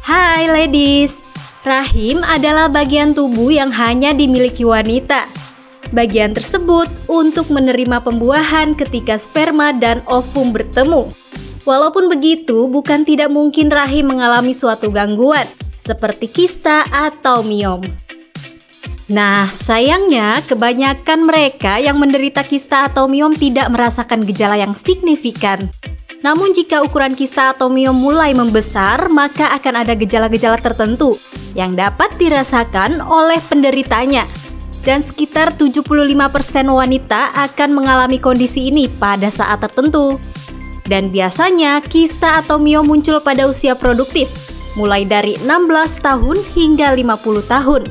Hai ladies, rahim adalah bagian tubuh yang hanya dimiliki wanita. Bagian tersebut untuk menerima pembuahan ketika sperma dan ovum bertemu. Walaupun begitu, bukan tidak mungkin rahim mengalami suatu gangguan, seperti kista atau miom. Nah, sayangnya kebanyakan mereka yang menderita kista atau miom tidak merasakan gejala yang signifikan. Namun jika ukuran kista atau miom mulai membesar, maka akan ada gejala-gejala tertentu yang dapat dirasakan oleh penderitanya. Dan sekitar 75% wanita akan mengalami kondisi ini pada saat tertentu. Dan biasanya kista atau miom muncul pada usia produktif, mulai dari 16 tahun hingga 50 tahun.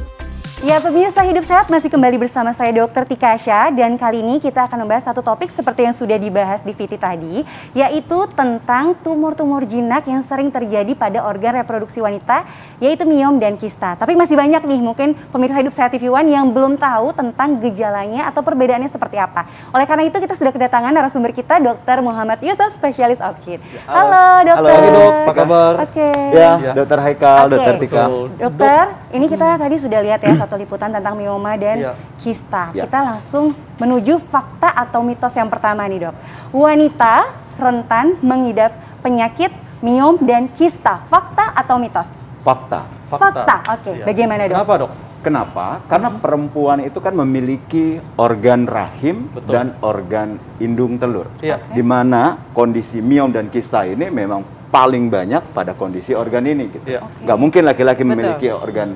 Ya, pemirsa Hidup Sehat masih kembali bersama saya Dr. Tika Asya, dan kali ini kita akan membahas satu topik seperti yang sudah dibahas di VT tadi, yaitu tentang tumor-tumor jinak yang sering terjadi pada organ reproduksi wanita, yaitu miom dan kista. Tapi masih banyak nih mungkin pemirsa Hidup Sehat TV One yang belum tahu tentang gejalanya atau perbedaannya seperti apa. Oleh karena itu kita sudah kedatangan narasumber kita, Dr. Muhammad Yusuf, spesialis OB/GYN. Halo dokter. Halo dok, apa kabar? Oke. Ya, Dokter Haikal, Dokter Tika. Dokter, ini kita tadi sudah lihat ya satu liputan tentang mioma dan kista. Kita langsung menuju fakta atau mitos yang pertama nih dok. Wanita rentan mengidap penyakit miom dan kista. Fakta atau mitos? Fakta. Oke. Bagaimana dok? Kenapa dok? Kenapa? Karena perempuan itu kan memiliki organ rahim dan organ indung telur. Di mana kondisi miom dan kista ini memang paling banyak pada kondisi organ ini gitu. Nggak mungkin laki-laki memiliki organ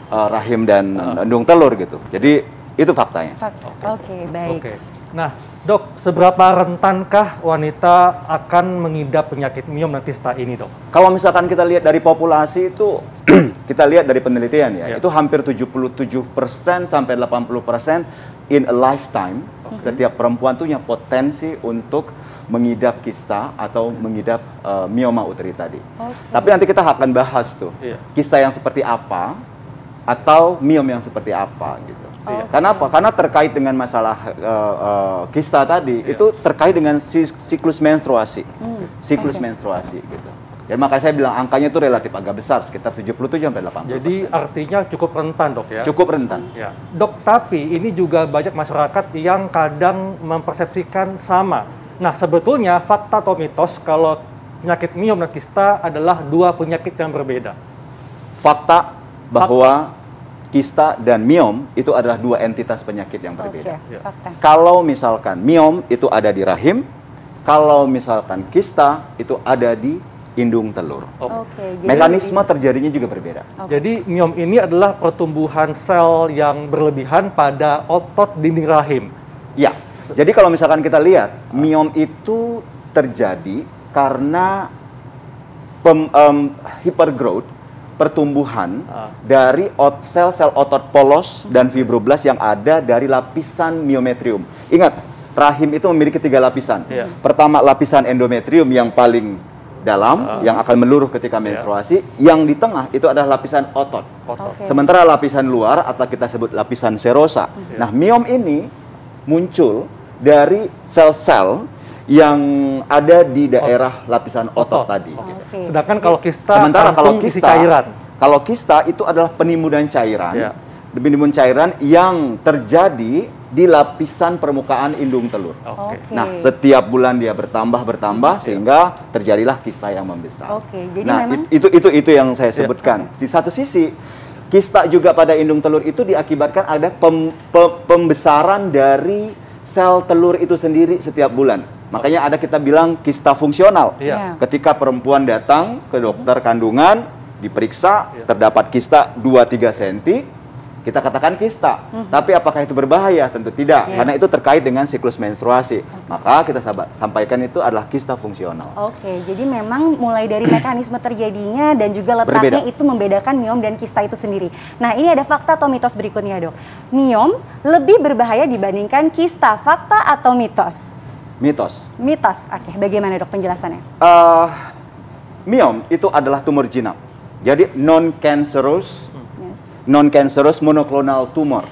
rahim dan indung telur gitu. Jadi itu faktanya. Oke, baik. Nah, dok, seberapa rentankah wanita akan mengidap penyakit miom dan kista ini, dok? Kalau misalkan kita lihat dari populasi itu, kita lihat dari penelitian ya, itu hampir 77% sampai 80% in a lifetime. Setiap perempuan punya potensi untuk mengidap kista atau mengidap mioma uteri tadi. Tapi nanti kita akan bahas tuh, kista yang seperti apa atau miom yang seperti apa gitu. Kenapa? Karena terkait dengan masalah kista tadi, itu terkait dengan siklus menstruasi. Siklus menstruasi gitu. Jadi makanya saya bilang angkanya itu relatif agak besar, sekitar 77 sampai 80%. Jadi artinya cukup rentan, dok ya? Cukup rentan. Ya. Dok, tapi ini juga banyak masyarakat yang kadang mempersepsikan sama. Nah, sebetulnya fakta atau mitos kalau penyakit miom dan kista adalah dua penyakit yang berbeda? Fakta bahwa kista dan miom itu adalah dua entitas penyakit yang berbeda. Kalau misalkan miom itu ada di rahim, kalau misalkan kista itu ada di indung telur. Mekanisme terjadinya juga berbeda. Jadi miom ini adalah pertumbuhan sel yang berlebihan pada otot dinding rahim. Ya. Jadi kalau misalkan kita lihat, miom itu terjadi karena hypergrowth, pertumbuhan dari sel-sel otot polos dan fibroblast yang ada dari lapisan miometrium. Ingat, rahim itu memiliki 3 lapisan. Pertama, lapisan endometrium yang paling dalam, yang akan meluruh ketika menstruasi. Yang di tengah itu adalah lapisan otot. Sementara lapisan luar atau kita sebut lapisan serosa. Nah, miom ini muncul dari sel-sel yang ada di daerah lapisan otot tadi. Sedangkan kalau kista, sementara kalau isi cairan. Kalau kista itu adalah penimbunan cairan, penimbunan cairan yang terjadi di lapisan permukaan indung telur. Nah, setiap bulan dia bertambah sehingga terjadilah kista yang membesar. Jadi nah, memang itu yang saya sebutkan. Di satu sisi, kista juga pada indung telur itu diakibatkan ada pembesaran dari sel telur itu sendiri setiap bulan. Makanya ada kita bilang kista fungsional. Ketika perempuan datang ke dokter kandungan, diperiksa, terdapat kista 2-3 cm, kita katakan kista. Tapi apakah itu berbahaya? Tentu tidak, karena itu terkait dengan siklus menstruasi. Maka kita sampaikan itu adalah kista fungsional. Jadi memang mulai dari mekanisme terjadinya dan juga letaknya itu membedakan miom dan kista itu sendiri. Nah, ini ada fakta atau mitos berikutnya, dok. Miom lebih berbahaya dibandingkan kista. Fakta atau mitos? Mitos. Bagaimana dok penjelasannya? Miom itu adalah tumor jinak. Jadi non-cancerous monoclonal tumor,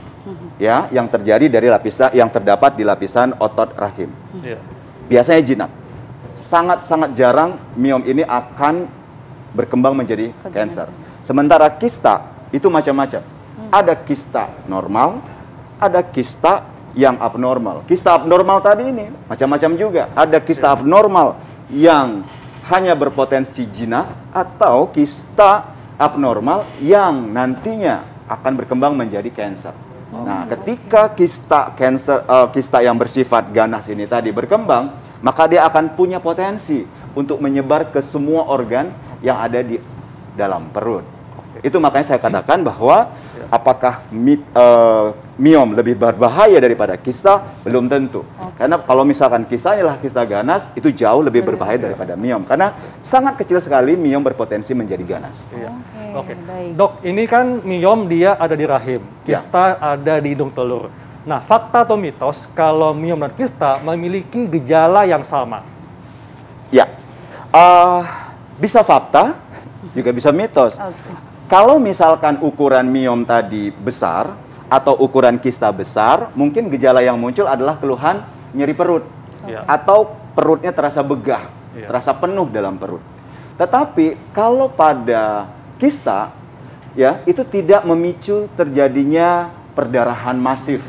ya, yang terjadi dari yang terdapat di lapisan otot rahim. Biasanya jinak. Sangat-sangat jarang miom ini akan berkembang menjadi cancer. Sementara kista itu macam-macam. Ada kista normal, ada kista yang abnormal. Kista abnormal tadi ini macam-macam juga. Ada kista abnormal yang hanya berpotensi jinak, atau kista abnormal yang nantinya akan berkembang menjadi cancer. Nah, ketika kista yang bersifat ganas ini tadi berkembang, maka dia akan punya potensi untuk menyebar ke semua organ yang ada di dalam perut. Itu makanya saya katakan bahwa apakah miom lebih berbahaya daripada kista? Belum tentu. Karena kalau misalkan kistanya adalah kista ganas, itu jauh lebih berbahaya daripada miom. Karena sangat kecil sekali miom berpotensi menjadi ganas. Oke. Dok, ini kan miom dia ada di rahim, kista ada di hidung telur. Nah, fakta atau mitos kalau miom dan kista memiliki gejala yang sama? Ya, bisa fakta, juga bisa mitos. Kalau misalkan ukuran miom tadi besar atau ukuran kista besar, mungkin gejala yang muncul adalah keluhan nyeri perut atau perutnya terasa begah, terasa penuh dalam perut. Tetapi kalau pada kista, ya, itu tidak memicu terjadinya perdarahan masif.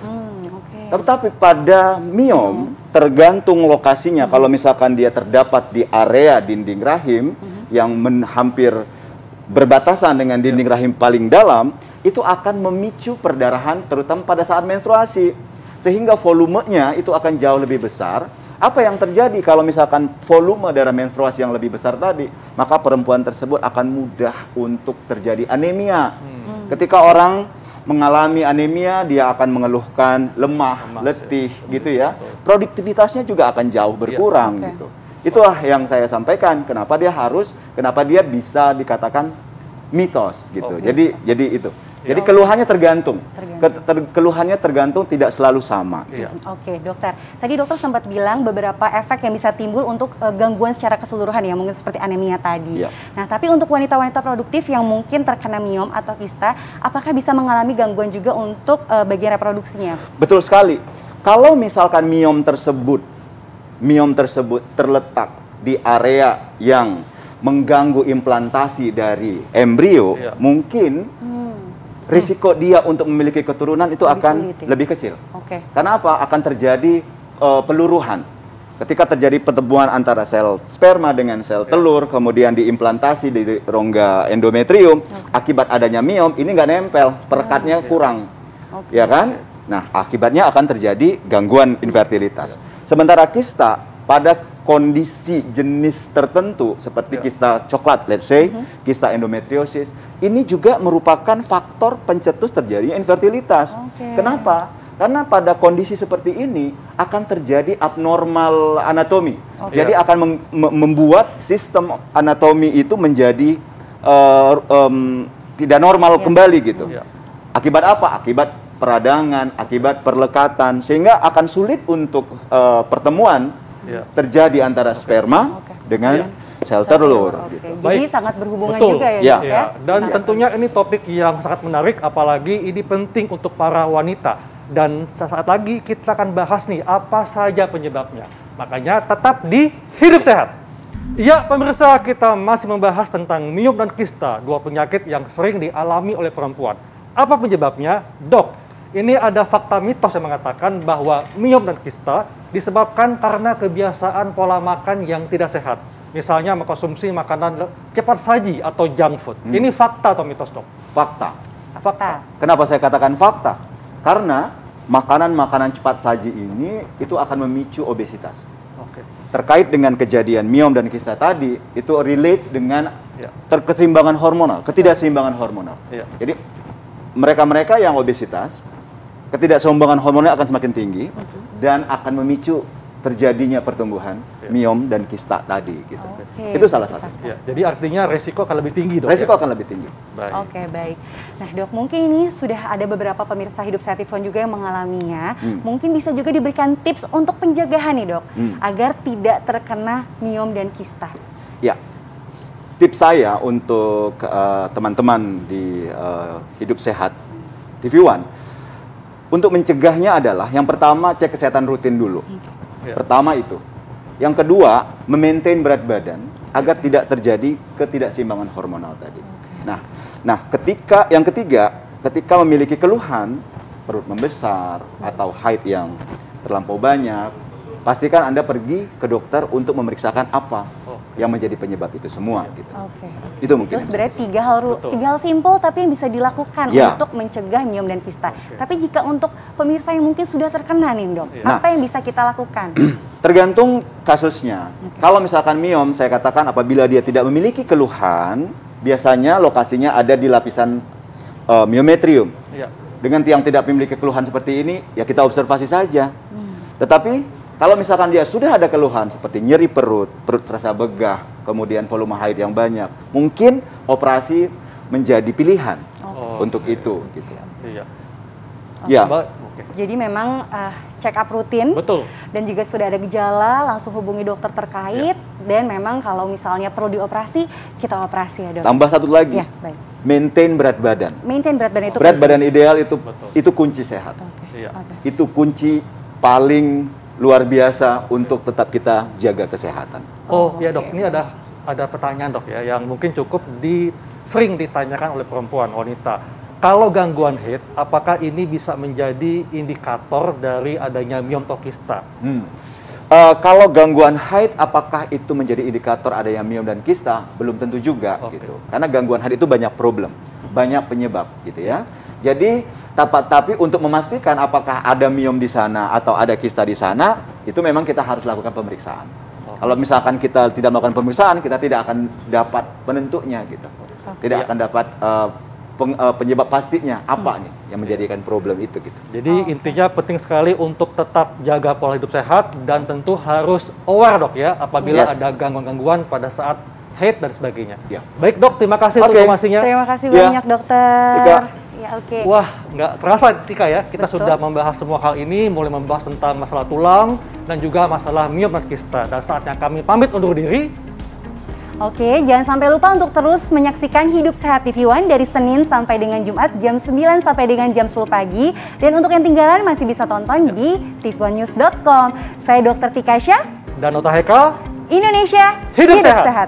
Tetapi pada miom tergantung lokasinya. Kalau misalkan dia terdapat di area dinding rahim yang hampir berbatasan dengan dinding rahim paling dalam, itu akan memicu perdarahan terutama pada saat menstruasi. Sehingga volumenya itu akan jauh lebih besar. Apa yang terjadi kalau misalkan volume darah menstruasi yang lebih besar tadi, maka perempuan tersebut akan mudah untuk terjadi anemia. Ketika orang mengalami anemia, dia akan mengeluhkan lemah, letih, gitu ya. Produktivitasnya juga akan jauh berkurang, gitu. Itulah yang saya sampaikan. Kenapa dia bisa dikatakan mitos, gitu. Jadi itu. Jadi keluhannya tergantung. Keluhannya tergantung, tidak selalu sama. Oke, dokter. Tadi dokter sempat bilang beberapa efek yang bisa timbul untuk gangguan secara keseluruhan ya, mungkin seperti anemia tadi. Nah, tapi untuk wanita-wanita produktif yang mungkin terkena miom atau kista, apakah bisa mengalami gangguan juga untuk bagian reproduksinya? Betul sekali. Kalau misalkan miom tersebut terletak di area yang mengganggu implantasi dari embrio, mungkin risiko dia untuk memiliki keturunan itu akan lebih kecil. Karena apa? Akan terjadi peluruhan. Ketika terjadi pertemuan antara sel sperma dengan sel telur, kemudian diimplantasi di rongga endometrium, akibat adanya miom, ini nggak nempel, perekatnya kurang. Ya kan? Nah, akibatnya akan terjadi gangguan infertilitas. Sementara kista, pada kondisi jenis tertentu seperti kista coklat, let's say, kista endometriosis, ini juga merupakan faktor pencetus terjadinya infertilitas. Kenapa? Karena pada kondisi seperti ini akan terjadi abnormal anatomi. Jadi akan membuat sistem anatomi itu menjadi tidak normal kembali gitu. Akibat apa? Akibat peradangan, akibat perlekatan, sehingga akan sulit untuk pertemuan terjadi antara sperma dengan sel telur. Jadi sangat berhubungan juga ya. Dan tentunya ini topik yang sangat menarik, apalagi ini penting untuk para wanita. Dan sesaat lagi kita akan bahas nih apa saja penyebabnya. Makanya tetap di Hidup Sehat. Ya, pemirsa, kita masih membahas tentang miom dan kista, dua penyakit yang sering dialami oleh perempuan. Apa penyebabnya? Dok, ini ada fakta mitos yang mengatakan bahwa miom dan kista disebabkan karena kebiasaan pola makan yang tidak sehat. Misalnya mengkonsumsi makanan cepat saji atau junk food. Ini fakta atau mitos, Dok? Fakta. Fakta. Kenapa saya katakan fakta? Karena makanan-makanan cepat saji ini itu akan memicu obesitas. Terkait dengan kejadian miom dan kista tadi, itu relate dengan keseimbangan hormonal, ketidakseimbangan hormonal. Jadi mereka-mereka yang obesitas, ketidakseimbangan hormonnya akan semakin tinggi dan akan memicu terjadinya pertumbuhan miom dan kista tadi gitu. Itu salah satu. Jadi artinya resiko akan lebih tinggi, Dok. Resiko akan lebih tinggi. Baik. Nah, Dok, mungkin ini sudah ada beberapa pemirsa Hidup Sehat Tifon juga yang mengalaminya. Mungkin bisa juga diberikan tips untuk pencegahan nih, Dok, agar tidak terkena miom dan kista. Ya. Tips saya untuk teman-teman di Hidup Sehat TV One, untuk mencegahnya adalah yang pertama, cek kesehatan rutin dulu. Pertama itu. Yang kedua, memaintain berat badan agar tidak terjadi ketidakseimbangan hormonal tadi. Nah, yang ketiga, ketika memiliki keluhan perut membesar atau haid yang terlampau banyak, pastikan Anda pergi ke dokter untuk memeriksakan apa yang menjadi penyebab itu semua gitu. Itu mungkin. Itu sebenarnya tiga hal simpel tapi yang bisa dilakukan untuk mencegah miom dan kista. Tapi jika untuk pemirsa yang mungkin sudah terkena nih dok, apa yang bisa kita lakukan? Tergantung kasusnya. Kalau misalkan miom, saya katakan apabila dia tidak memiliki keluhan, biasanya lokasinya ada di lapisan myometrium. Dengan yang tidak memiliki keluhan seperti ini, ya kita observasi saja. Tetapi kalau misalkan dia sudah ada keluhan seperti nyeri perut terasa begah, kemudian volume haid yang banyak, mungkin operasi menjadi pilihan untuk itu. Gitu. Jadi memang check up rutin. Betul. Dan juga sudah ada gejala, langsung hubungi dokter terkait. Dan memang kalau misalnya perlu dioperasi, kita operasi ya dok. Tambah satu lagi, baik. Maintain berat badan. Maintain berat badan itu. Berat badan ideal itu kunci sehat. Itu kunci paling luar biasa untuk tetap kita jaga kesehatan. Ya dok, ini ada pertanyaan dok ya, yang mungkin cukup sering ditanyakan oleh perempuan, wanita. Kalau gangguan haid, apakah ini bisa menjadi indikator dari adanya miom atau kista? Kalau gangguan haid, apakah itu menjadi indikator adanya miom dan kista? Belum tentu juga gitu. Karena gangguan haid itu banyak problem, banyak penyebab gitu ya. Jadi tapi untuk memastikan apakah ada miom di sana atau ada kista di sana, itu memang kita harus lakukan pemeriksaan. Kalau misalkan kita tidak melakukan pemeriksaan, kita tidak akan dapat penentunya gitu. Tidak akan dapat penyebab pastinya apa nih yang menjadikan problem itu gitu. Jadi intinya penting sekali untuk tetap jaga pola hidup sehat dan tentu harus aware dok ya apabila ada gangguan-gangguan pada saat haid dan sebagainya. Baik dok, terima kasih untuk informasinya. Terima kasih banyak dokter. Wah, nggak terasa Tika ya, kita sudah membahas semua hal ini, mulai membahas tentang masalah tulang dan juga masalah miom dan kista. Dan saatnya kami pamit undur diri. Jangan sampai lupa untuk terus menyaksikan Hidup Sehat TV One dari Senin sampai dengan Jumat jam 9 sampai dengan jam 10 pagi. Dan untuk yang tinggalan masih bisa tonton di tv1news.com. Saya Dr. Tika Syah dan Nota Heka. Indonesia Hidup Sehat.